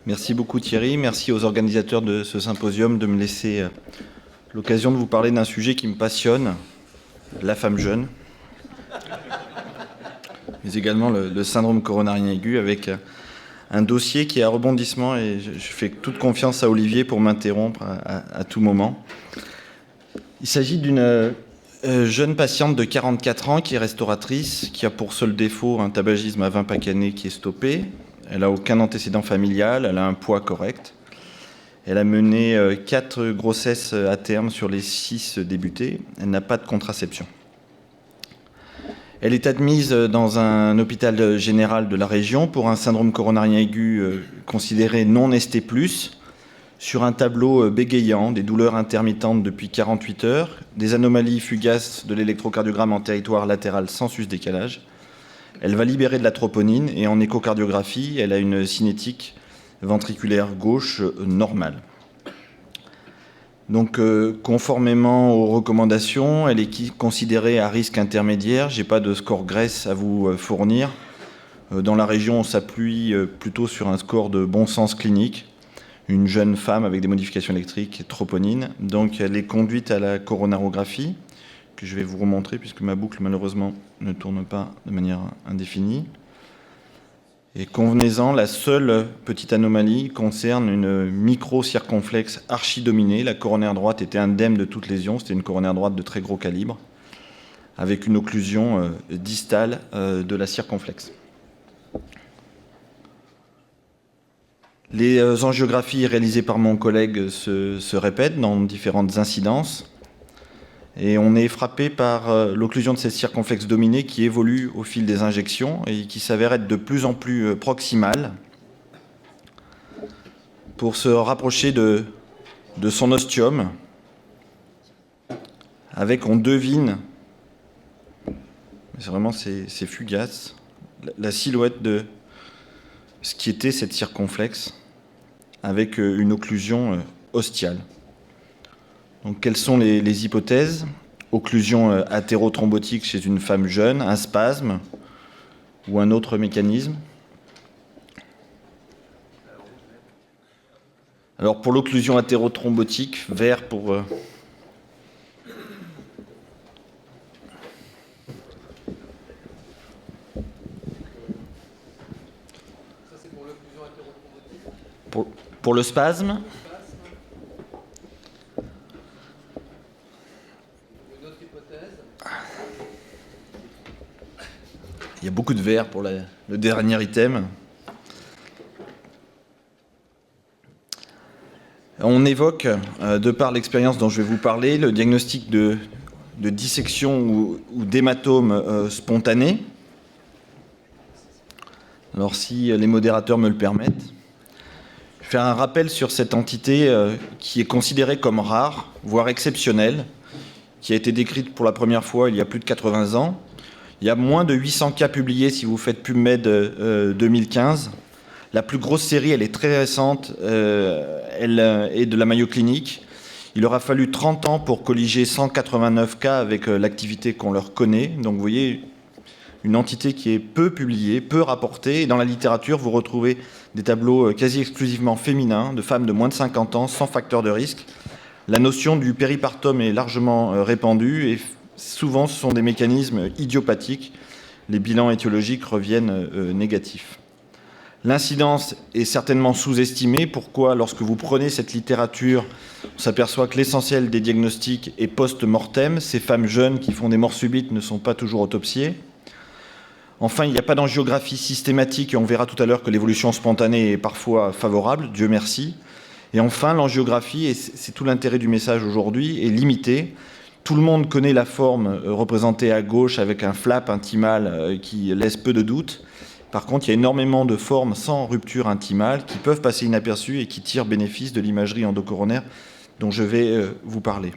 Merci beaucoup Thierry, merci aux organisateurs de ce symposium de me laisser l'occasion de vous parler d'un sujet qui me passionne, la femme jeune, mais également le syndrome coronarien aigu, avec un dossier qui est à rebondissement, et je fais toute confiance à Olivier pour m'interrompre à tout moment. Il s'agit d'une jeune patiente de 44 ans qui est restauratrice, qui a pour seul défaut un tabagisme à 20 pacanés qui est stoppé. Elle n'a aucun antécédent familial, elle a un poids correct. Elle a mené 4 grossesses à terme sur les 6 débutées. Elle n'a pas de contraception. Elle est admise dans un hôpital général de la région pour un syndrome coronarien aigu considéré non ST+, sur un tableau bégayant, des douleurs intermittentes depuis 48 heures, des anomalies fugaces de l'électrocardiogramme en territoire latéral sans sus-décalage. Elle va libérer de la troponine et en échocardiographie, elle a une cinétique ventriculaire gauche normale. Donc, conformément aux recommandations, elle est considérée à risque intermédiaire. Je n'ai pas de score GRESS à vous fournir. Dans la région, on s'appuie plutôt sur un score de bon sens clinique. Une jeune femme avec des modifications électriques, troponine. Donc, elle est conduite à la coronarographie, que je vais vous remontrer, puisque ma boucle, malheureusement, ne tourne pas de manière indéfinie. Et convenez-en, la seule petite anomalie concerne une micro-circonflexe archidominée. La coronaire droite était indemne de toute lésion. C'était une coronaire droite de très gros calibre, avec une occlusion distale de la circonflexe. Les angiographies réalisées par mon collègue se répètent dans différentes incidences. Et on est frappé par l'occlusion de cette circonflexe dominée qui évolue au fil des injections et qui s'avère être de plus en plus proximale pour se rapprocher de son ostium, avec, on devine, c'est fugace, la silhouette de ce qui était cette circonflexe, avec une occlusion ostiale. Donc, quelles sont les hypothèses ? Occlusion athérothrombotique chez une femme jeune, un spasme ou un autre mécanisme. Alors, pour l'occlusion athérothrombotique, vert pour... Ça, c'est pour l'occlusion athérothrombotique. Pour le spasme. Il y a beaucoup de vert pour le dernier item. On évoque, de par l'expérience dont je vais vous parler, le diagnostic de dissection ou d'hématome spontané. Alors, si les modérateurs me le permettent, je vais faire un rappel sur cette entité qui est considérée comme rare, voire exceptionnelle, qui a été décrite pour la première fois il y a plus de 80 ans. Il y a moins de 800 cas publiés si vous faites PubMed 2015. La plus grosse série, elle est très récente, elle est de la Mayo Clinic. Il aura fallu 30 ans pour colliger 189 cas avec l'activité qu'on leur connaît. Donc vous voyez, une entité qui est peu publiée, peu rapportée. Et dans la littérature, vous retrouvez des tableaux quasi exclusivement féminins, de femmes de moins de 50 ans, sans facteur de risque. La notion du péripartum est largement répandue et souvent, ce sont des mécanismes idiopathiques. Les bilans étiologiques reviennent négatifs. L'incidence est certainement sous-estimée. Pourquoi ? Lorsque vous prenez cette littérature, on s'aperçoit que l'essentiel des diagnostics est post-mortem. Ces femmes jeunes qui font des morts subites ne sont pas toujours autopsiées. Enfin, il n'y a pas d'angiographie systématique et on verra tout à l'heure que l'évolution spontanée est parfois favorable, Dieu merci. Et enfin, l'angiographie, et c'est tout l'intérêt du message aujourd'hui, est limitée. Tout le monde connaît la forme représentée à gauche avec un flap intimal qui laisse peu de doute. Par contre, il y a énormément de formes sans rupture intimale qui peuvent passer inaperçues et qui tirent bénéfice de l'imagerie endocoronaire dont je vais vous parler.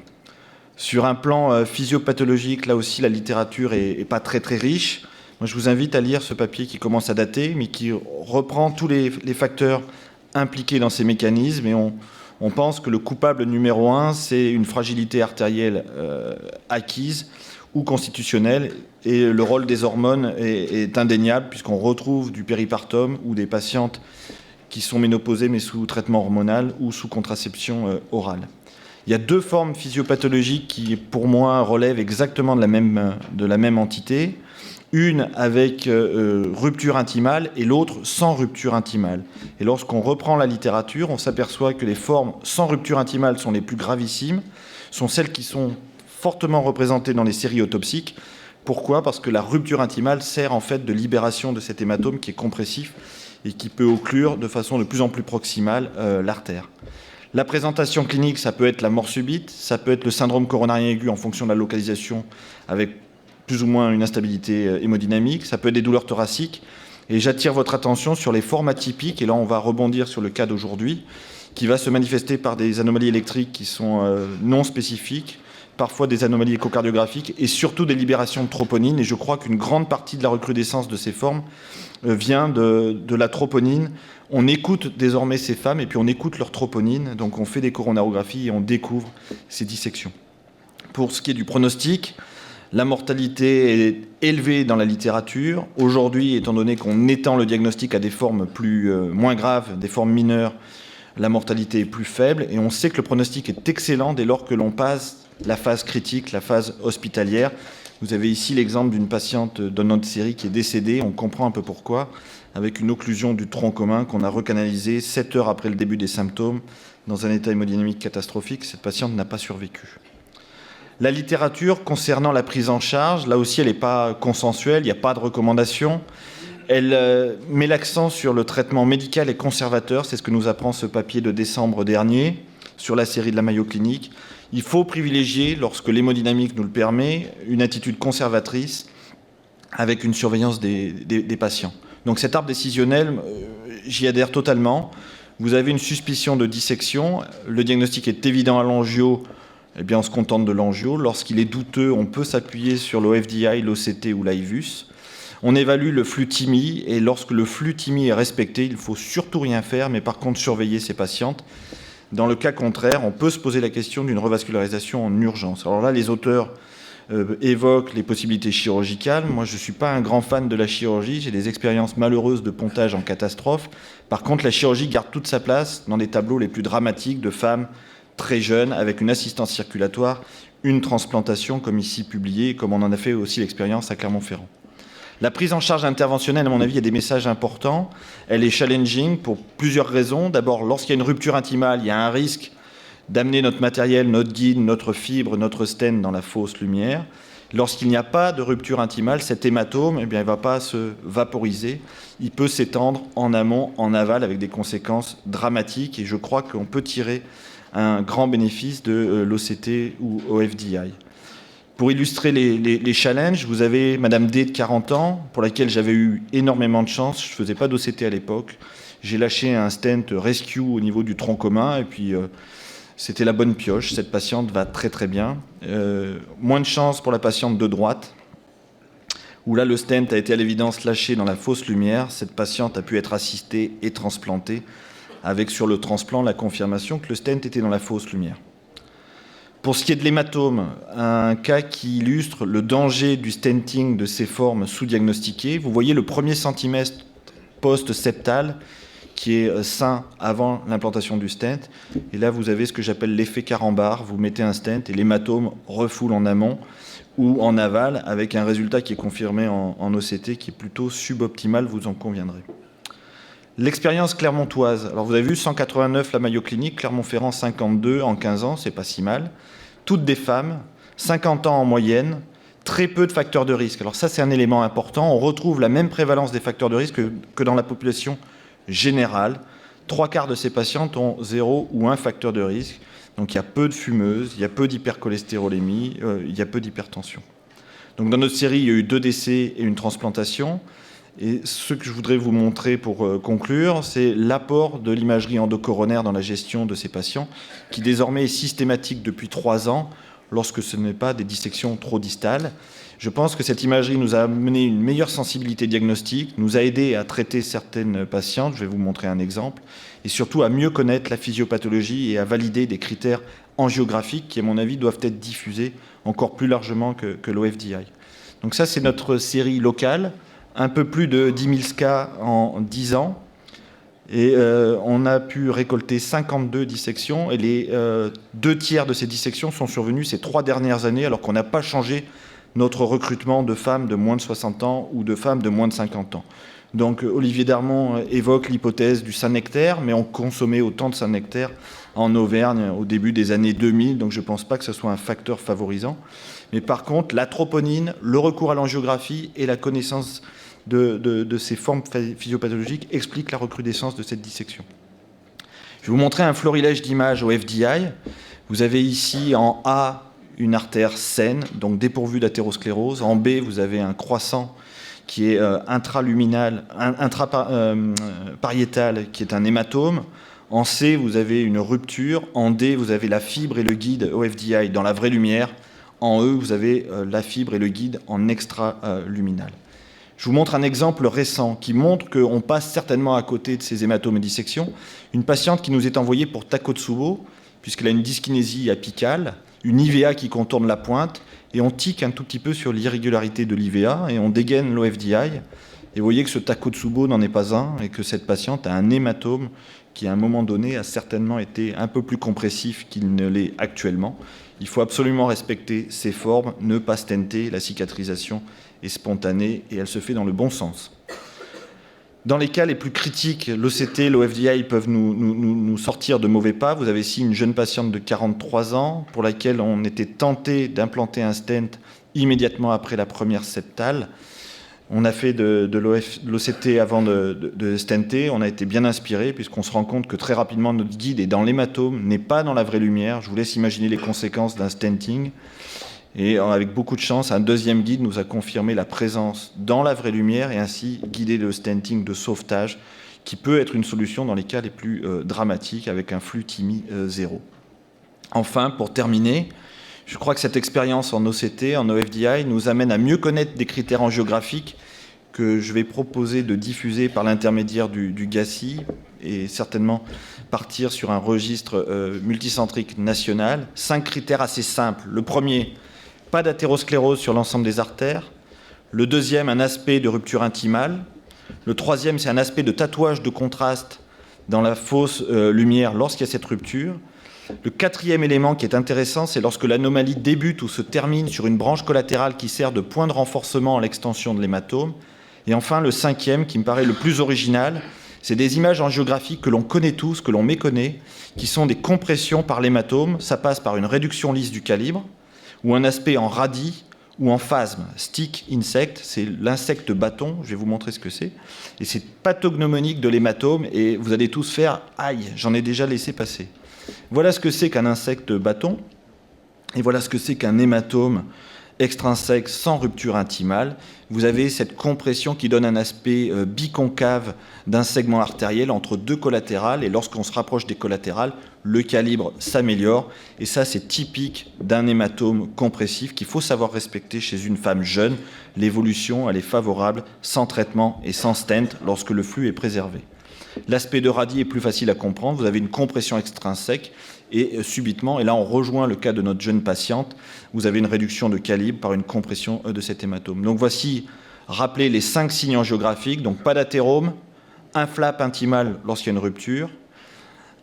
Sur un plan physiopathologique, là aussi, la littérature est pas très riche. Moi, je vous invite à lire ce papier qui commence à dater, mais qui reprend tous les facteurs impliqués dans ces mécanismes et on pense que le coupable numéro 1, c'est une fragilité artérielle acquise ou constitutionnelle, et le rôle des hormones est indéniable, puisqu'on retrouve du péripartum ou des patientes qui sont ménopausées mais sous traitement hormonal ou sous contraception orale. Il y a 2 formes physiopathologiques qui, pour moi, relèvent exactement de la même entité. Une avec rupture intimale et l'autre sans rupture intimale. Et lorsqu'on reprend la littérature, on s'aperçoit que les formes sans rupture intimale sont les plus gravissimes, sont celles qui sont fortement représentées dans les séries autopsiques. Pourquoi ? Parce que la rupture intimale sert en fait de libération de cet hématome qui est compressif et qui peut occlure de façon de plus en plus proximale l'artère. La présentation clinique, ça peut être la mort subite, ça peut être le syndrome coronarien aigu en fonction de la localisation avec plus ou moins une instabilité hémodynamique, ça peut être des douleurs thoraciques. Et j'attire votre attention sur les formes atypiques, et là on va rebondir sur le cas d'aujourd'hui, qui va se manifester par des anomalies électriques qui sont non spécifiques, parfois des anomalies échocardiographiques, et surtout des libérations de troponine. Et je crois qu'une grande partie de la recrudescence de ces formes vient de la troponine. On écoute désormais ces femmes, et puis on écoute leur troponine, donc on fait des coronarographies et on découvre ces dissections. Pour ce qui est du pronostic, la mortalité est élevée dans la littérature. Aujourd'hui, étant donné qu'on étend le diagnostic à des formes moins graves, des formes mineures, la mortalité est plus faible. Et on sait que le pronostic est excellent dès lors que l'on passe la phase critique, la phase hospitalière. Vous avez ici l'exemple d'une patiente de notre série qui est décédée. On comprend un peu pourquoi, avec une occlusion du tronc commun qu'on a recanalisé 7 heures après le début des symptômes dans un état hémodynamique catastrophique. Cette patiente n'a pas survécu. La littérature concernant la prise en charge, là aussi, elle n'est pas consensuelle, il n'y a pas de recommandation. Elle met l'accent sur le traitement médical et conservateur, c'est ce que nous apprend ce papier de décembre dernier, sur la série de la Mayo Clinique. Il faut privilégier, lorsque l'hémodynamique nous le permet, une attitude conservatrice avec une surveillance des patients. Donc cet arbre décisionnel, j'y adhère totalement. Vous avez une suspicion de dissection, le diagnostic est évident à l'angio, eh bien, on se contente de l'angio. Lorsqu'il est douteux, on peut s'appuyer sur l'OFDI, l'OCT ou l'IVUS. On évalue le flux TIMI, et lorsque le flux TIMI est respecté, il ne faut surtout rien faire, mais par contre surveiller ces patientes. Dans le cas contraire, on peut se poser la question d'une revascularisation en urgence. Alors là, les auteurs évoquent les possibilités chirurgicales. Moi, je ne suis pas un grand fan de la chirurgie. J'ai des expériences malheureuses de pontage en catastrophe. Par contre, la chirurgie garde toute sa place dans les tableaux les plus dramatiques de femmes très jeunes, avec une assistance circulatoire, une transplantation, comme ici publié, comme on en a fait aussi l'expérience à Clermont-Ferrand. La prise en charge interventionnelle, à mon avis, il y a des messages importants. Elle est challenging pour plusieurs raisons. D'abord, lorsqu'il y a une rupture intimale, il y a un risque d'amener notre matériel, notre guide, notre fibre, notre stent dans la fausse lumière. Lorsqu'il n'y a pas de rupture intimale, cet hématome, eh bien, il ne va pas se vaporiser. Il peut s'étendre en amont, en aval, avec des conséquences dramatiques. Et je crois qu'on peut tirer un grand bénéfice de l'OCT ou OFDI. Pour illustrer les challenges, vous avez Madame D de 40 ans, pour laquelle j'avais eu énormément de chance. Je ne faisais pas d'OCT à l'époque. J'ai lâché un stent rescue au niveau du tronc commun, et puis c'était la bonne pioche. Cette patiente va très très bien. Moins de chance pour la patiente de droite, où là le stent a été à l'évidence lâché dans la fausse lumière. Cette patiente a pu être assistée et transplantée, avec sur le transplant la confirmation que le stent était dans la fausse lumière. Pour ce qui est de l'hématome, un cas qui illustre le danger du stenting de ces formes sous-diagnostiquées. Vous voyez le premier centimètre post-septal qui est sain avant l'implantation du stent. Et là, vous avez ce que j'appelle l'effet carambar. Vous mettez un stent et l'hématome refoule en amont ou en aval, avec un résultat qui est confirmé en OCT qui est plutôt suboptimal, vous en conviendrez. L'expérience clermontoise. Alors vous avez vu 189 la Mayo Clinique, Clermont-Ferrand 52 en 15 ans, c'est pas si mal. Toutes des femmes, 50 ans en moyenne, très peu de facteurs de risque. Alors ça, c'est un élément important. On retrouve la même prévalence des facteurs de risque que dans la population générale. 3/4 de ces patientes ont 0 ou 1 facteur de risque. Donc il y a peu de fumeuses, il y a peu d'hypercholestérolémie, il y a peu d'hypertension. Donc dans notre série, il y a eu 2 décès et une transplantation. Et ce que je voudrais vous montrer pour conclure, c'est l'apport de l'imagerie endocoronaire dans la gestion de ces patients, qui désormais est systématique depuis 3 ans, lorsque ce n'est pas des dissections trop distales. Je pense que cette imagerie nous a amené une meilleure sensibilité diagnostique, nous a aidé à traiter certaines patientes, je vais vous montrer un exemple, et surtout à mieux connaître la physiopathologie et à valider des critères angiographiques qui, à mon avis, doivent être diffusés encore plus largement que l'OFDI. Donc ça, c'est notre série locale. Un peu plus de 10 000 cas en 10 ans. Et on a pu récolter 52 dissections, et les 2/3 de ces dissections sont survenues ces 3 dernières années, alors qu'on n'a pas changé notre recrutement de femmes de moins de 60 ans ou de femmes de moins de 50 ans. Donc Olivier Darmon évoque l'hypothèse du Saint-Nectaire, mais on consommait autant de Saint-Nectaire en Auvergne au début des années 2000, donc je ne pense pas que ce soit un facteur favorisant. Mais par contre, la troponine, le recours à l'angiographie et la connaissance de ces formes physiopathologiques expliquent la recrudescence de cette dissection. Je vais vous montrer un florilège d'images au FDI. Vous avez ici en A une artère saine, donc dépourvue d'athérosclérose. En B, vous avez un croissant qui est intrapariétal, qui est un hématome. En C, vous avez une rupture. En D, vous avez la fibre et le guide au FDI dans la vraie lumière. En E, vous avez la fibre et le guide en extraluminal. Je vous montre un exemple récent qui montre qu'on passe certainement à côté de ces hématomes et dissections. Une patiente qui nous est envoyée pour Takotsubo, puisqu'elle a une dyskinésie apicale, une IVA qui contourne la pointe, et on tique un tout petit peu sur l'irrégularité de l'IVA, et on dégaine l'OFDI. Et vous voyez que ce Takotsubo n'en est pas un, et que cette patiente a un hématome qui, à un moment donné, a certainement été un peu plus compressif qu'il ne l'est actuellement. Il faut absolument respecter ces formes, ne pas stenter, la cicatrisation est spontanée et elle se fait dans le bon sens. Dans les cas les plus critiques, l'OCT, l'OFDI peuvent nous sortir de mauvais pas. Vous avez ici une jeune patiente de 43 ans pour laquelle on était tenté d'implanter un stent immédiatement après la première septale. On a fait de l'OCT avant de stenter, on a été bien inspiré puisqu'on se rend compte que très rapidement notre guide est dans l'hématome, n'est pas dans la vraie lumière. Je vous laisse imaginer les conséquences d'un stenting. Et avec beaucoup de chance, un deuxième guide nous a confirmé la présence dans la vraie lumière et ainsi guidé le stenting de sauvetage qui peut être une solution dans les cas les plus dramatiques avec un flux TIMI 0. Enfin, pour terminer, je crois que cette expérience en OCT, en OFDI, nous amène à mieux connaître des critères angiographiques que je vais proposer de diffuser par l'intermédiaire du GACI et certainement partir sur un registre multicentrique national. 5 critères assez simples. Le premier, pas d'athérosclérose sur l'ensemble des artères. Le deuxième, un aspect de rupture intimale. Le troisième, c'est un aspect de tatouage de contraste dans la fausse lumière lorsqu'il y a cette rupture. Le quatrième élément qui est intéressant, c'est lorsque l'anomalie débute ou se termine sur une branche collatérale qui sert de point de renforcement à l'extension de l'hématome. Et enfin, le cinquième, qui me paraît le plus original, c'est des images angiographiques que l'on connaît tous, que l'on méconnaît, qui sont des compressions par l'hématome. Ça passe par une réduction lisse du calibre, ou un aspect en radie, ou en phasme. Stick insect, c'est l'insecte bâton, je vais vous montrer ce que c'est. Et c'est pathognomonique de l'hématome, et vous allez tous faire « aïe, j'en ai déjà laissé passer ». Voilà ce que c'est qu'un insecte bâton, et voilà ce que c'est qu'un hématome extrinsèque sans rupture intimale. Vous avez cette compression qui donne un aspect biconcave d'un segment artériel entre deux collatérales, et lorsqu'on se rapproche des collatérales, le calibre s'améliore, et ça c'est typique d'un hématome compressif qu'il faut savoir respecter chez une femme jeune. L'évolution, elle est favorable sans traitement et sans stent lorsque le flux est préservé. L'aspect de radie est plus facile à comprendre, vous avez une compression extrinsèque et subitement, et là on rejoint le cas de notre jeune patiente, vous avez une réduction de calibre par une compression de cet hématome. Donc voici, rappelez les 5 signes angiographiques, donc pas d'athérome, un flap intimal lorsqu'il y a une rupture,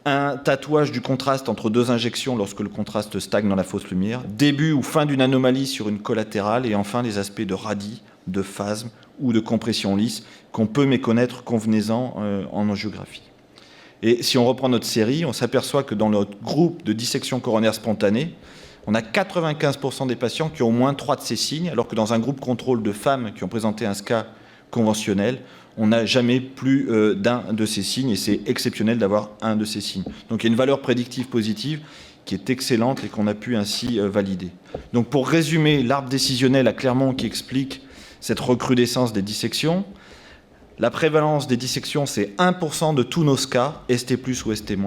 un tatouage du contraste entre 2 injections lorsque le contraste stagne dans la fausse lumière, début ou fin d'une anomalie sur une collatérale, et enfin les aspects de radie, de phasme ou de compression lisse qu'on peut méconnaître, convenez-en en angiographie. Et si on reprend notre série, on s'aperçoit que dans notre groupe de dissection coronaire spontanée, on a 95% des patients qui ont au moins 3 de ces signes, alors que dans un groupe contrôle de femmes qui ont présenté un SCA conventionnel, on n'a jamais plus d'un de ces signes, et c'est exceptionnel d'avoir un de ces signes. Donc il y a une valeur prédictive positive qui est excellente et qu'on a pu ainsi valider. Donc pour résumer, l'arbre décisionnel à Clermont qui explique cette recrudescence des dissections. La prévalence des dissections, c'est 1% de tous nos SCA, ST+, ou ST-.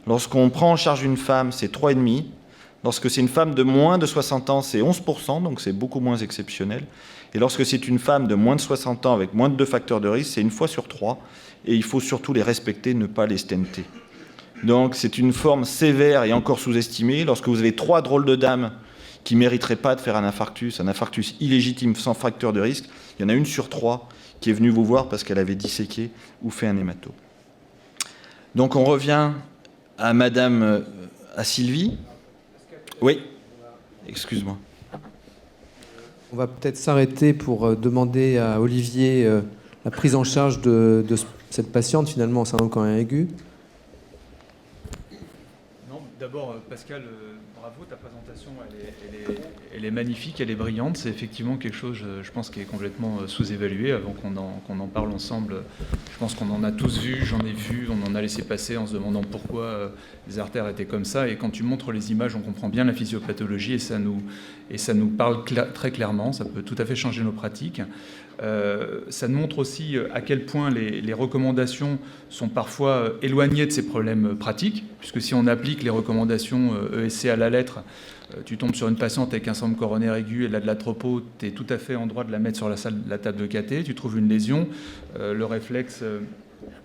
Lorsqu'on prend en charge une femme, c'est 3,5%. Lorsque c'est une femme de moins de 60 ans, c'est 11%, donc c'est beaucoup moins exceptionnel. Et lorsque c'est une femme de moins de 60 ans avec moins de 2 facteurs de risque, c'est 1 fois sur 3. Et il faut surtout les respecter, ne pas les stenter. Donc c'est une forme sévère et encore sous-estimée. Lorsque vous avez 3 drôles de dames qui ne mériteraient pas de faire un infarctus illégitime sans facteur de risque, il y en a 1 sur 3 qui est venue vous voir parce qu'elle avait disséqué ou fait un hématome. Donc on revient à Madame, à Sylvie. Oui, excuse-moi. On va peut-être s'arrêter pour demander à Olivier la prise en charge de cette patiente, finalement, en syndrome coronarien aigu. Non, d'abord, Pascal, bravo, ta présentation, elle est magnifique, elle est brillante. C'est effectivement quelque chose, je pense, qui est complètement sous-évalué. Avant qu'on en parle ensemble, je pense qu'on en a tous vu, j'en ai vu, on en a laissé passer en se demandant pourquoi les artères étaient comme ça. Et quand tu montres les images, on comprend bien la physiopathologie et ça nous parle très clairement. Ça peut tout à fait changer nos pratiques. Ça nous montre aussi à quel point les recommandations sont parfois éloignées de ces problèmes pratiques, puisque si on applique les recommandations ESC à la lettre, tu tombes sur une patiente avec un syndrome coronaire aigu, elle a de la tropo, tu es tout à fait en droit de la mettre sur la table de cathé, tu trouves une lésion, le réflexe,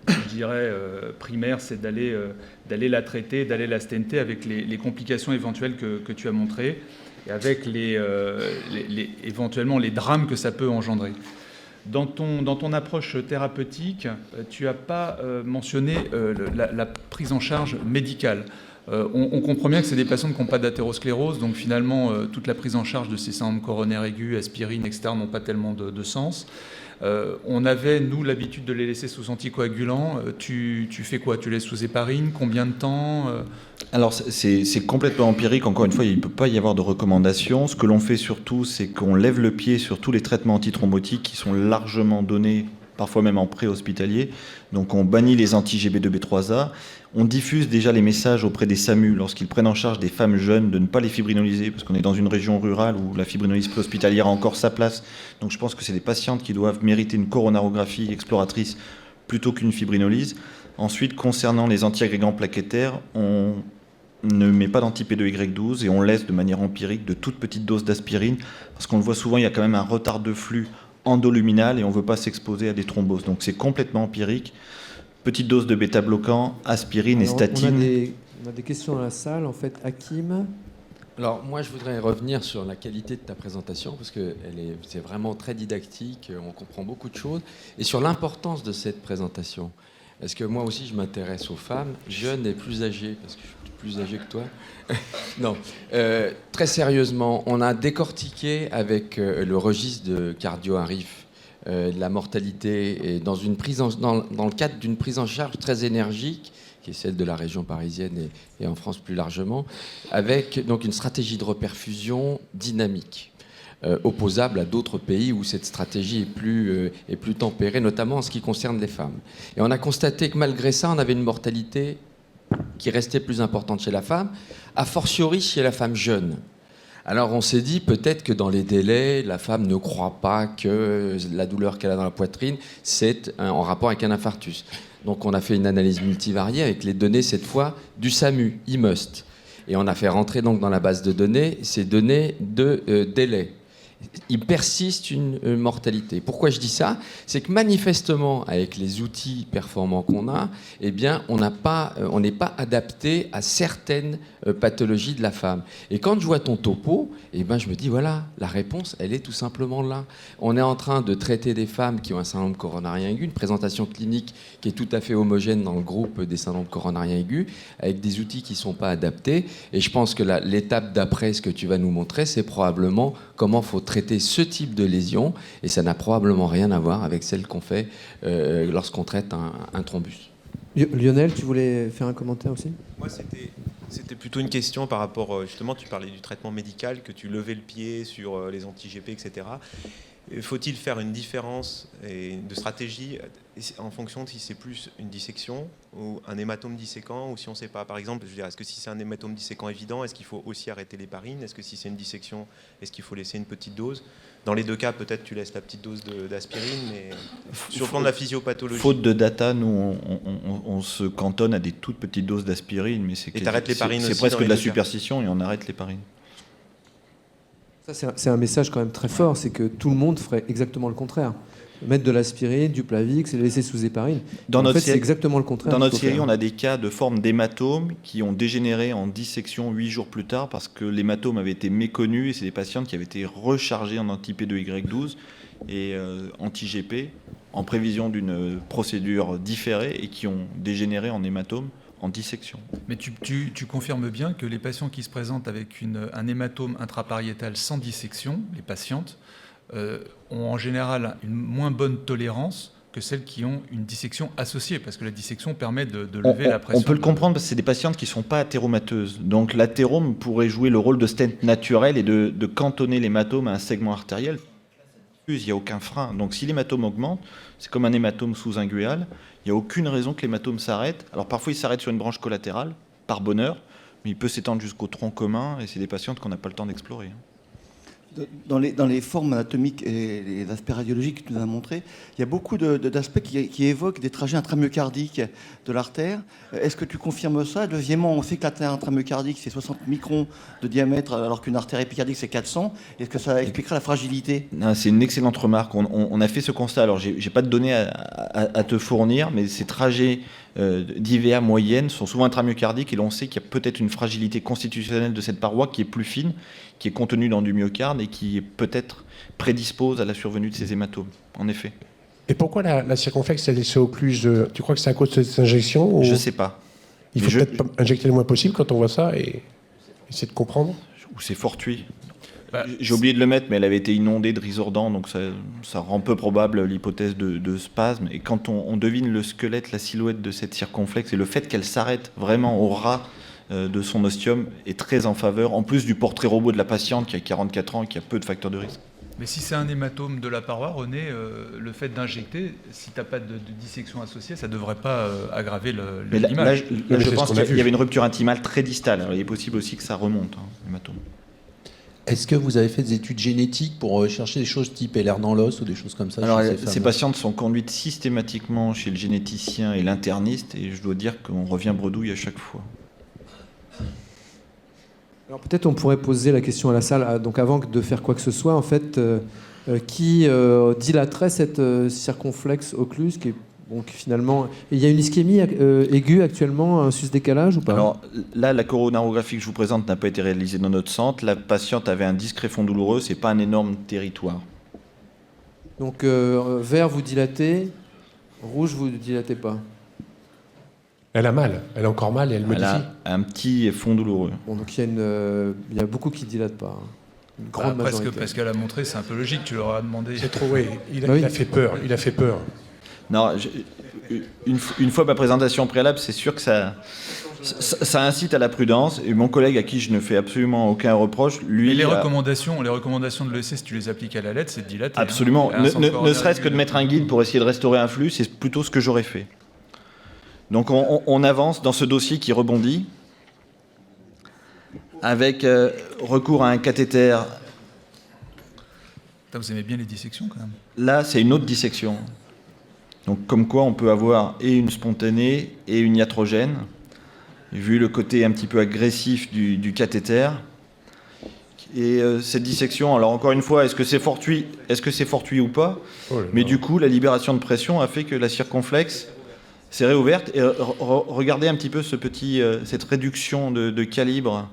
je dirais, primaire, c'est d'aller la traiter, d'aller la stenter avec les complications éventuelles que tu as montrées, et avec éventuellement les drames que ça peut engendrer. Dans ton approche thérapeutique, tu n'as pas mentionné la prise en charge médicale. On comprend bien que c'est des patients qui n'ont pas d'athérosclérose, donc finalement, toute la prise en charge de ces syndromes coronaires aigus, aspirine, etc., n'ont pas tellement de sens. On avait, nous, l'habitude de les laisser sous anticoagulants. Tu fais quoi? Tu laisses sous héparine? Combien de temps? Alors, c'est complètement empirique. Encore une fois, il ne peut pas y avoir de recommandations. Ce que l'on fait surtout, c'est qu'on lève le pied sur tous les traitements antithrombotiques qui sont largement donnés, parfois même en pré-hospitalier. Donc, on bannit les anti-GB2B3A. On diffuse déjà les messages auprès des SAMU lorsqu'ils prennent en charge des femmes jeunes de ne pas les fibrinoliser, parce qu'on est dans une région rurale où la fibrinolyse pré-hospitalière a encore sa place. Donc, je pense que c'est des patientes qui doivent mériter une coronarographie exploratrice plutôt qu'une fibrinolyse. Ensuite, concernant les antiagrégants plaquettaires, on ne met pas d'anti-P2Y12 et on laisse de manière empirique de toutes petites doses d'aspirine, parce qu'on le voit souvent, il y a quand même un retard de flux endoluminal et on ne veut pas s'exposer à des thromboses. Donc c'est complètement empirique. Petite dose de bêta-bloquant, aspirine et statine. On a des questions dans la salle. En fait, Hakim. Alors moi je voudrais revenir sur la qualité de ta présentation parce que c'est vraiment très didactique, on comprend beaucoup de choses, et sur l'importance de cette présentation. Parce que moi aussi je m'intéresse aux femmes, jeunes et plus âgées, parce que je suis plus âgé que toi. Non, très sérieusement, on a décortiqué avec le registre de cardio-arif la mortalité et dans le cadre d'une prise en charge très énergique, qui est celle de la région parisienne et en France plus largement, avec donc une stratégie de reperfusion dynamique, opposable à d'autres pays où cette stratégie est plus tempérée, notamment en ce qui concerne les femmes. Et on a constaté que malgré ça, on avait une mortalité qui restait plus importante chez la femme, a fortiori chez la femme jeune. Alors on s'est dit peut-être que dans les délais, la femme ne croit pas que la douleur qu'elle a dans la poitrine, c'est en rapport avec un infarctus. Donc on a fait une analyse multivariée avec les données cette fois du SAMU, IMUST. Et on a fait rentrer donc dans la base de données ces données de délai. Il persiste une mortalité. Pourquoi je dis ça? C'est que manifestement, avec les outils performants qu'on a, eh bien, on n'est pas adapté à certaines pathologies de la femme. Et quand je vois ton topo, eh ben, je me dis, voilà, la réponse, elle est tout simplement là. On est en train de traiter des femmes qui ont un syndrome coronarien aigu, une présentation clinique qui est tout à fait homogène dans le groupe des syndromes coronariens aigus, avec des outils qui ne sont pas adaptés. Et je pense que l'étape d'après, ce que tu vas nous montrer, c'est probablement comment il faut traiter ce type de lésion, et ça n'a probablement rien à voir avec celle qu'on fait lorsqu'on traite un thrombus. Lionel, tu voulais faire un commentaire aussi? Moi, c'était plutôt une question par rapport, justement, tu parlais du traitement médical, que tu levais le pied sur les anti-GP, etc. Faut-il faire une différence de stratégie en fonction de si c'est plus une dissection ou un hématome disséquant, ou si on ne sait pas? Par exemple, je veux dire, est-ce que si c'est un hématome disséquant évident, est-ce qu'il faut aussi arrêter l'héparine? Est-ce que si c'est une dissection, est-ce qu'il faut laisser une petite dose? Dans les deux cas, peut-être tu laisses la petite dose d'aspirine, mais sur le plan de la physiopathologie. Faute de data, nous, on se cantonne à des toutes petites doses d'aspirine, mais c'est presque de la superstition et on arrête l'héparine. Ça, c'est un message quand même très fort, c'est que tout le monde ferait exactement le contraire. Mettre de l'aspirine, du Plavix et laisser sous héparine. C'est exactement le contraire. Dans notre série, on a des cas de forme d'hématome qui ont dégénéré en dissection 8 jours plus tard parce que l'hématome avait été méconnu et c'est des patientes qui avaient été rechargées en anti-P2Y12 et anti-GP en prévision d'une procédure différée et qui ont dégénéré en hématome en dissection. Mais tu confirmes bien que les patients qui se présentent avec un hématome intrapariétal sans dissection, les patientes, ont en général une moins bonne tolérance que celles qui ont une dissection associée, parce que la dissection permet de lever la pression. On peut le comprendre parce que c'est des patientes qui ne sont pas athéromateuses. Donc l'athérome pourrait jouer le rôle de stent naturel et de cantonner l'hématome à un segment artériel. Il n'y a aucun frein. Donc si l'hématome augmente, c'est comme un hématome sous-inguéal, il n'y a aucune raison que l'hématome s'arrête. Alors parfois il s'arrête sur une branche collatérale, par bonheur, mais il peut s'étendre jusqu'au tronc commun, et c'est des patientes qu'on n'a pas le temps d'explorer. Dans les formes anatomiques et les aspects radiologiques que tu nous as montrés, il y a beaucoup d'aspects qui évoquent des trajets intramyocardiques de l'artère. Est-ce que tu confirmes ça? Deuxièmement, on sait que l'artère intramyocardique, c'est 60 microns de diamètre, alors qu'une artère épicardique, c'est 400. Est-ce que ça expliquerait la fragilité? C'est une excellente remarque. On a fait ce constat. Alors, j'ai pas de données à te fournir, mais ces trajets d'IVA moyenne sont souvent intramyocardiques, et l'on sait qu'il y a peut-être une fragilité constitutionnelle de cette paroi qui est plus fine, qui est contenue dans du myocarde et qui peut-être prédispose à la survenue de ces hématomes, en effet. Et pourquoi la circonflexe, elle est occluse? Tu crois que c'est à cause de cette injection? Je ne sais pas. Il faut peut-être injecter le moins possible quand on voit ça et essayer de comprendre. Ou c'est fortuit. J'ai oublié de le mettre, mais elle avait été inondée de Risordan, donc ça rend peu probable l'hypothèse de spasme. Et quand on devine le squelette, la silhouette de cette circonflexe, et le fait qu'elle s'arrête vraiment au ras de son ostium est très en faveur, en plus du portrait robot de la patiente qui a 44 ans et qui a peu de facteurs de risque. Mais si c'est un hématome de la paroi, René, le fait d'injecter, si tu n'as pas de dissection associée, ça ne devrait pas aggraver l'image. Là, je pense qu'il y avait une rupture intimale très distale. Alors, il est possible aussi que ça remonte, l'hématome. Est-ce que vous avez fait des études génétiques pour chercher des choses type LR dans l'os ou des choses comme ça? Alors, ces patientes sont conduites systématiquement chez le généticien et l'interniste, et je dois dire qu'on revient bredouille à chaque fois. Alors peut-être on pourrait poser la question à la salle, donc avant de faire quoi que ce soit, en fait, qui dilaterait cette circonflexe occluse qui est, donc finalement, il y a une ischémie aiguë actuellement, un sus-décalage ou pas? Alors là, la coronarographie que je vous présente n'a pas été réalisée dans notre centre. La patiente avait un discret fond douloureux, c'est pas un énorme territoire. Donc vert, vous dilatez, rouge, vous ne dilatez pas. Elle a mal, elle a encore mal et elle modifie. Elle a un petit fond douloureux. Bon, donc il y a beaucoup qui ne dilatent pas. Une grande majorité. Parce qu'elle a montré, c'est un peu logique, tu leur as demandé. C'est trop, oui. Il a fait peur, il a fait peur. Non, une fois ma présentation préalable, c'est sûr que ça incite à la prudence. Et mon collègue, à qui je ne fais absolument aucun reproche, lui... Et les recommandations de l'EC, si tu les appliques à la lettre, c'est de dilater. Absolument. Ne serait-ce que de mettre un guide pour essayer de restaurer un flux, c'est plutôt ce que j'aurais fait. Donc on avance dans ce dossier qui rebondit avec recours à un cathéter. Vous aimez bien les dissections quand même. Là, c'est une autre dissection. Donc comme quoi on peut avoir et une spontanée et une iatrogène, vu le côté un petit peu agressif du cathéter. Et cette dissection, alors encore une fois, est-ce que c'est fortuit ou pas? Mais du coup, la libération de pression a fait que la circonflexe s'est réouverte. Et regardez un petit peu cette réduction de calibre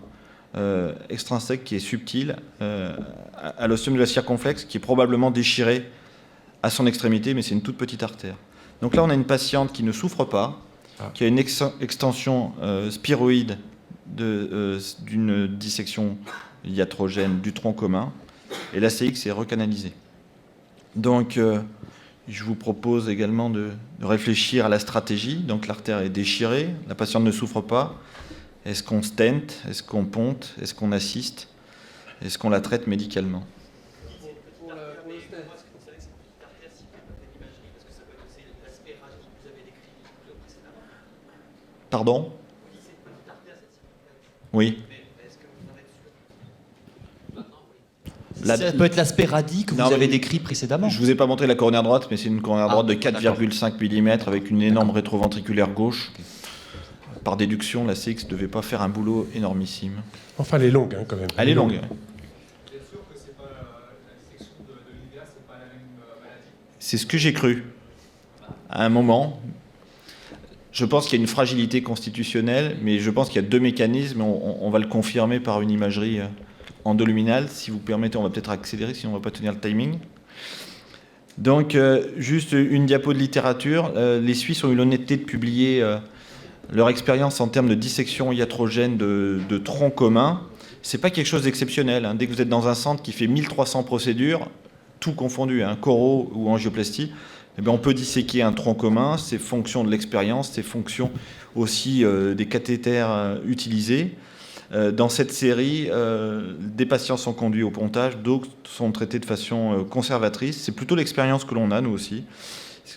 extrinsèque qui est subtile à l'ostium de la circonflexe, qui est probablement déchiré à son extrémité, mais c'est une toute petite artère. Donc là, on a une patiente qui ne souffre pas, qui a une extension spiroïde d'une dissection iatrogène du tronc commun, et l'ACX est recanalisée. Donc, je vous propose également de réfléchir à la stratégie. Donc l'artère est déchirée, la patiente ne souffre pas. Est-ce qu'on stent? Est-ce qu'on ponte? Est-ce qu'on assiste? Est-ce qu'on la traite médicalement? Pardon? Oui. Ça peut être l'aspect radie que vous avez décrit précédemment. Je ne vous ai pas montré la coronaire droite, mais c'est une coronaire droite de 4,5 mm avec une énorme rétroventriculaire gauche. Par déduction, la CX ne devait pas faire un boulot énormissime. Enfin, elle est longue quand même. Elle est longue. Vous êtes sûr que c'est pas la dissection de l'univers, c'est pas la même maladie? C'est ce que j'ai cru à un moment. Je pense qu'il y a une fragilité constitutionnelle, mais je pense qu'il y a deux mécanismes. On va le confirmer par une imagerie endoluminale. Si vous permettez, on va peut-être accélérer, sinon on ne va pas tenir le timing. Donc, juste une diapo de littérature. Les Suisses ont eu l'honnêteté de publier leur expérience en termes de dissection iatrogène de tronc commun. C'est pas quelque chose d'exceptionnel. Dès que vous êtes dans un centre qui fait 1300 procédures, tout confondu, choro ou angioplastie, eh bien, on peut disséquer un tronc commun. C'est fonction de l'expérience, c'est fonction aussi des cathéters utilisés. Dans cette série, des patients sont conduits au pontage, d'autres sont traités de façon conservatrice. C'est plutôt l'expérience que l'on a, nous aussi.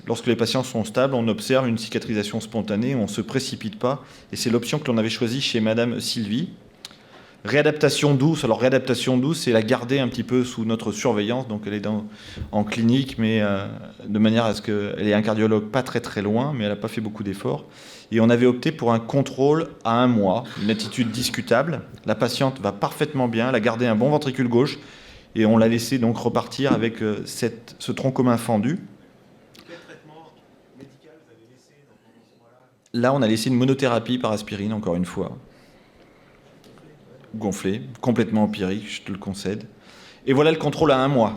Lorsque les patients sont stables, on observe une cicatrisation spontanée, on ne se précipite pas. Et c'est l'option que l'on avait choisie chez Madame Sylvie. Réadaptation douce. Alors, réadaptation douce, c'est la garder un petit peu sous notre surveillance. Donc, elle est en clinique, mais de manière à ce qu'elle ait un cardiologue pas très très loin, mais elle n'a pas fait beaucoup d'efforts. Et on avait opté pour un contrôle à 1 mois, une attitude discutable. La patiente va parfaitement bien, elle a gardé un bon ventricule gauche, et on l'a laissé donc repartir avec ce tronc commun fendu. Quel traitement médical vous avez laissé dans ce mois-là ? Là, on a laissé une monothérapie par aspirine, encore une fois. Gonflé, complètement empirique, je te le concède. Et voilà le contrôle à 1 mois.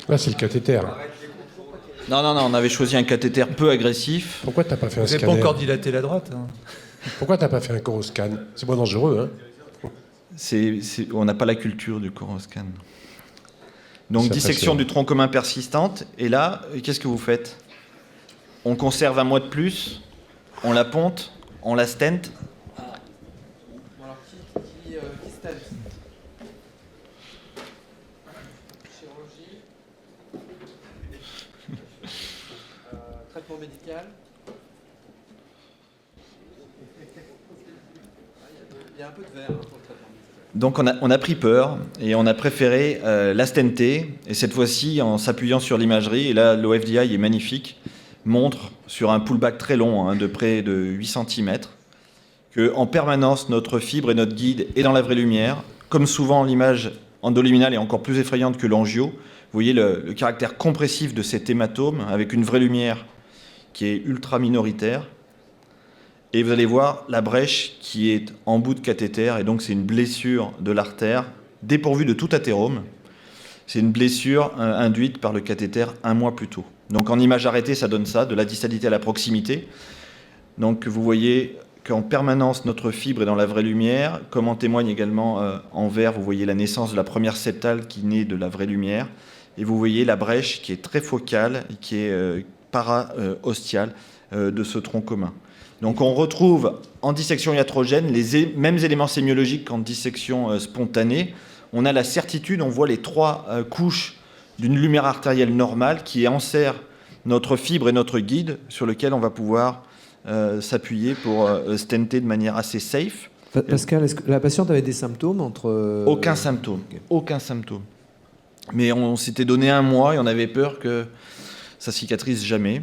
Là, c'est le cathéter. Non, on avait choisi un cathéter peu agressif. Pourquoi t'as pas fait un Vous n'avez scanner? pas encore dilaté la droite. Pourquoi t'as pas fait un coroscan? C'est moins dangereux, hein? On n'a pas la culture du coroscan. Donc, C'est dissection impressionnant. du tronc commun persistante. Et là, qu'est-ce que vous faites? On conserve 1 mois de plus, on la ponte, on la stent. Alors, qui stent? Chirurgie. Traitement médical. Il y a un peu de verre pour le traitement médical. Donc on a pris peur et on a préféré la stenter, et cette fois-ci en s'appuyant sur l'imagerie, et là l'OFDI est magnifique, montre sur un pullback très long, de près de 8 cm, qu'en permanence notre fibre et notre guide est dans la vraie lumière. Comme souvent, l'image endoluminale est encore plus effrayante que l'angio. Vous voyez le caractère compressif de cet hématome avec une vraie lumière qui est ultra minoritaire. Et vous allez voir la brèche qui est en bout de cathéter, et donc c'est une blessure de l'artère dépourvue de tout athérome. C'est une blessure induite par le cathéter 1 mois plus tôt. Donc en image arrêtée, ça donne ça, de la distalité à la proximité. Donc vous voyez qu'en permanence, notre fibre est dans la vraie lumière, comme en témoigne également en vert, vous voyez la naissance de la première septale qui naît de la vraie lumière, et vous voyez la brèche qui est très focale, et qui est para-ostiale de ce tronc commun. Donc on retrouve en dissection iatrogène les mêmes éléments sémiologiques qu'en dissection spontanée. On a la certitude, on voit les 3 couches d'une lumière artérielle normale qui enserre notre fibre et notre guide, sur lequel on va pouvoir s'appuyer pour stenter de manière assez safe. Pascal, est-ce que la patiente avait des symptômes entre... Aucun symptôme, aucun symptôme. Mais on s'était donné 1 mois et on avait peur que ça cicatrise jamais.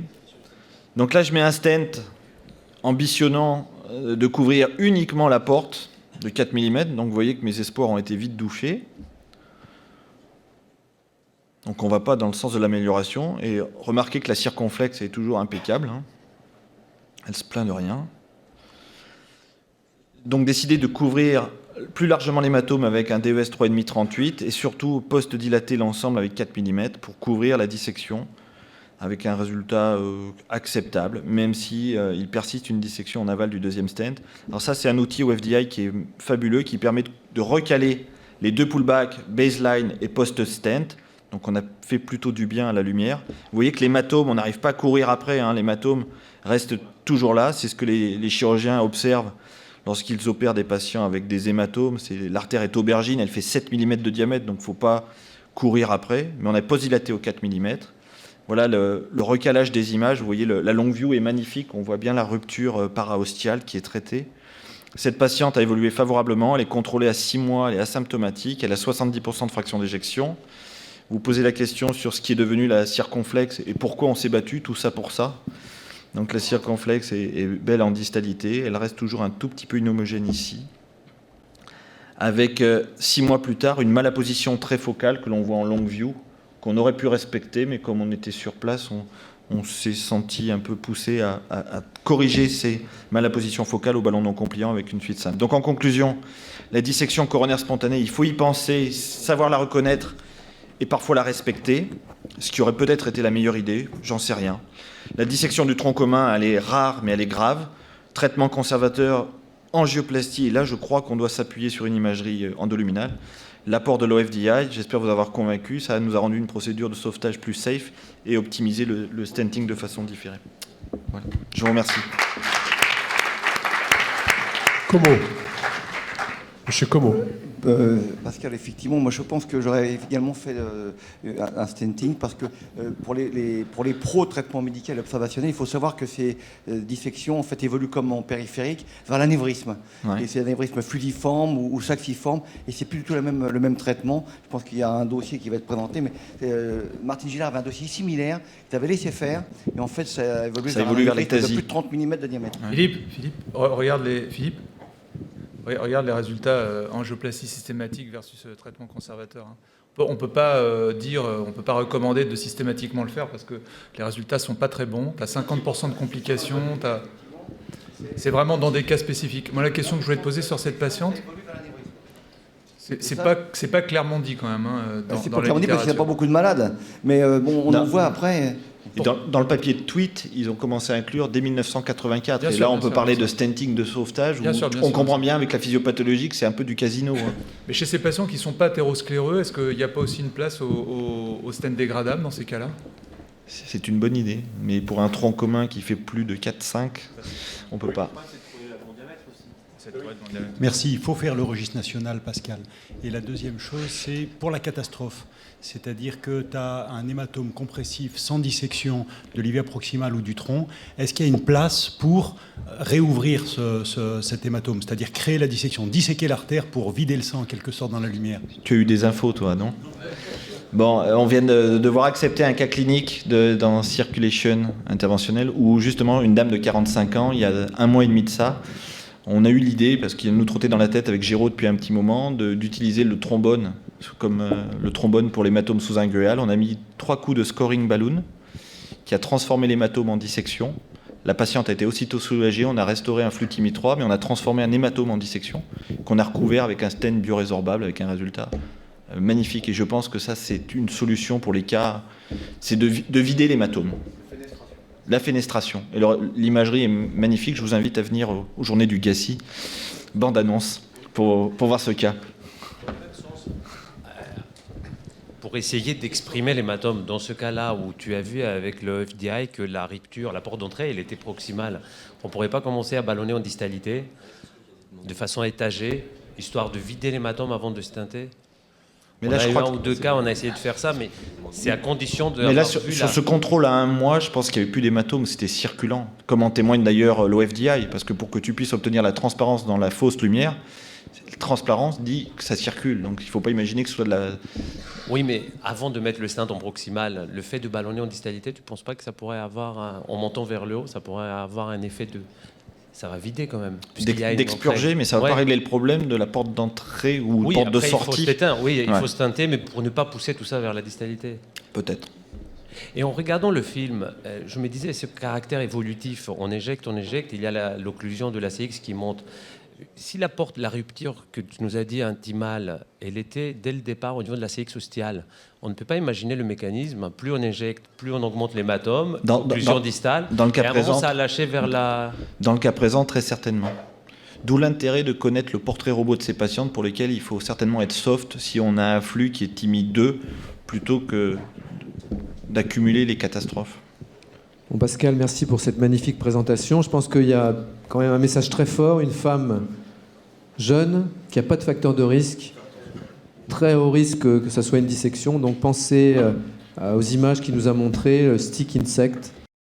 Donc là, je mets un stent ambitionnant de couvrir uniquement la porte de 4 mm. Donc vous voyez que mes espoirs ont été vite douchés. Donc on ne va pas dans le sens de l'amélioration. Et remarquez que la circonflexe est toujours impeccable. Elle se plaint de rien. Donc décider de couvrir plus largement l'hématome avec un DES 3,5 38 et surtout post-dilater l'ensemble avec 4 mm pour couvrir la dissection avec un résultat acceptable, même si il persiste une dissection en aval du deuxième stent. Alors ça, c'est un outil OFDI qui est fabuleux, qui permet de recaler les 2 pullbacks, baseline et post-stent. Donc on a fait plutôt du bien à la lumière. Vous voyez que l'hématome, on n'arrive pas à courir après, l'hématome reste toujours là. C'est ce que les chirurgiens observent lorsqu'ils opèrent des patients avec des hématomes. L'artère est aubergine, elle fait 7 mm de diamètre, donc il ne faut pas courir après. Mais on a post-dilaté au 4 mm. Voilà le recalage des images. Vous voyez, la long view est magnifique. On voit bien la rupture paraostiale qui est traitée. Cette patiente a évolué favorablement. Elle est contrôlée à 6 mois. Elle est asymptomatique. Elle a 70% de fraction d'éjection. Vous posez la question sur ce qui est devenu la circonflexe et pourquoi on s'est battu. Tout ça pour ça. Donc la circonflexe est belle en distalité. Elle reste toujours un tout petit peu inhomogène ici. Avec 6 mois plus tard, une malapposition très focale que l'on voit en long view, qu'on aurait pu respecter, mais comme on était sur place, on s'est senti un peu poussé à corriger ces malappositions focales au ballon non compliant avec une suite simple. Donc en conclusion, la dissection coronaire spontanée, il faut y penser, savoir la reconnaître et parfois la respecter, ce qui aurait peut-être été la meilleure idée, j'en sais rien. La dissection du tronc commun, elle est rare, mais elle est grave. Traitement conservateur, angioplastie, et là je crois qu'on doit s'appuyer sur une imagerie endoluminale. L'apport de l'OFDI, j'espère vous avoir convaincu, ça nous a rendu une procédure de sauvetage plus safe et optimisé le stenting de façon différée. Voilà. Je vous remercie. Como. Monsieur Como. Pascal, effectivement, moi je pense que j'aurais également fait un stenting parce que pour les pros traitement médical et observationnel, il faut savoir que ces dissections en fait évoluent comme en périphérique vers l'anévrisme. Ouais. Et c'est l'anévrisme fluidiforme ou saxiforme et c'est plus du tout le même traitement. Je pense qu'il y a un dossier qui va être présenté, mais Martine Gillard avait un dossier similaire qu'il avait laissé faire et en fait ça évolue vers l'ectasie. de plus de 30 mm de diamètre. Ouais. Regarde les résultats angioplastie systématique versus traitement conservateur. On ne peut pas on peut pas recommander de systématiquement le faire parce que les résultats sont pas très bons. Tu as 50% de complications. C'est vraiment dans des cas spécifiques. Moi, la question que je voulais te poser sur cette patiente, c'est pas clairement dit quand même. C'est pas clairement dit parce qu'il n'y a pas beaucoup de malades. Mais on en voit après. Et dans le papier de tweet, ils ont commencé à inclure dès 1984. Bien et sûr, là, on peut parler de stenting de sauvetage. On comprend bien avec la physiopathologie que c'est un peu du casino. Mais chez ces patients qui ne sont pas athéroscléreux, est-ce qu'il n'y a pas aussi une place au stent dégradable dans ces cas-là ? C'est une bonne idée. Mais pour un tronc commun qui fait plus de 4-5, on ne peut pas. Merci. Il faut faire le registre national, Pascal. Et la deuxième chose, c'est pour la catastrophe. C'est-à-dire que tu as un hématome compressif sans dissection de l'ivia proximale ou du tronc. Est-ce qu'il y a une place pour réouvrir cet hématome, c'est-à-dire créer la dissection, disséquer l'artère pour vider le sang en quelque sorte dans la lumière ? Tu as eu des infos, toi, non ? Bon, on vient de devoir accepter un cas clinique dans Circulation interventionnelle où justement une dame de 45 ans, il y a 1 mois et demi de ça, on a eu l'idée, parce qu'il nous trottait dans la tête avec Géraud depuis un petit moment, d'utiliser le trombone comme le trombone pour l'hématome sous-ingréal. On a mis 3 coups de scoring balloon qui a transformé l'hématome en dissection. La patiente a été aussitôt soulagée, on a restauré un flux TIMI 3, mais on a transformé un hématome en dissection qu'on a recouvert avec un stent biorésorbable avec un résultat magnifique. Et je pense que ça, c'est une solution pour les cas, c'est de vider l'hématome. La fenestration. Et l'imagerie est magnifique. Je vous invite à venir aux Journées du GACI, bande-annonce, pour voir ce cas. Pour essayer d'exprimer l'hématome, dans ce cas-là où tu as vu avec le FDI que la rupture, la porte d'entrée, elle était proximale, on ne pourrait pas commencer à ballonner en distalité de façon étagée, histoire de vider l'hématome avant de stenter ? Mais là, je crois un ou 2 cas, on a essayé de faire ça, mais c'est à condition de... Mais là, sur ce contrôle à 1 mois, je pense qu'il n'y avait plus d'hématome, c'était circulant. Comme en témoigne d'ailleurs l'OFDI, parce que pour que tu puisses obtenir la transparence dans la fausse lumière, la transparence dit que ça circule. Donc il ne faut pas imaginer que ce soit de la... Oui, mais avant de mettre le stent en proximal, le fait de ballonner en distalité, tu ne penses pas que ça pourrait avoir, en montant vers le haut, ça pourrait avoir un effet de... Ça va vider quand même. D'expurger, mais ça ne va pas régler le problème de la porte d'entrée ou porte de sortie. Il faut se teinter, mais pour ne pas pousser tout ça vers la distalité. Peut-être. Et en regardant le film, je me disais, ce caractère évolutif, on éjecte, il y a l'occlusion de la CX qui monte. Si la rupture que tu nous as dit intimale, elle était dès le départ au niveau de la CX ostiale, on ne peut pas imaginer le mécanisme. Plus on éjecte, plus on augmente l'hématome, occlusion distale. Dans le cas présent, ça a lâché vers la... Dans le cas présent, très certainement. D'où l'intérêt de connaître le portrait robot de ces patientes pour lesquelles il faut certainement être soft si on a un flux qui est timide 2 plutôt que d'accumuler les catastrophes. Bon, Pascal, merci pour cette magnifique présentation. Je pense qu'il y a quand même un message très fort. Une femme jeune, qui n'a pas de facteur de risque, très haut risque que ça soit une dissection. Donc pensez aux images qu'il nous a montrées, le stick insect.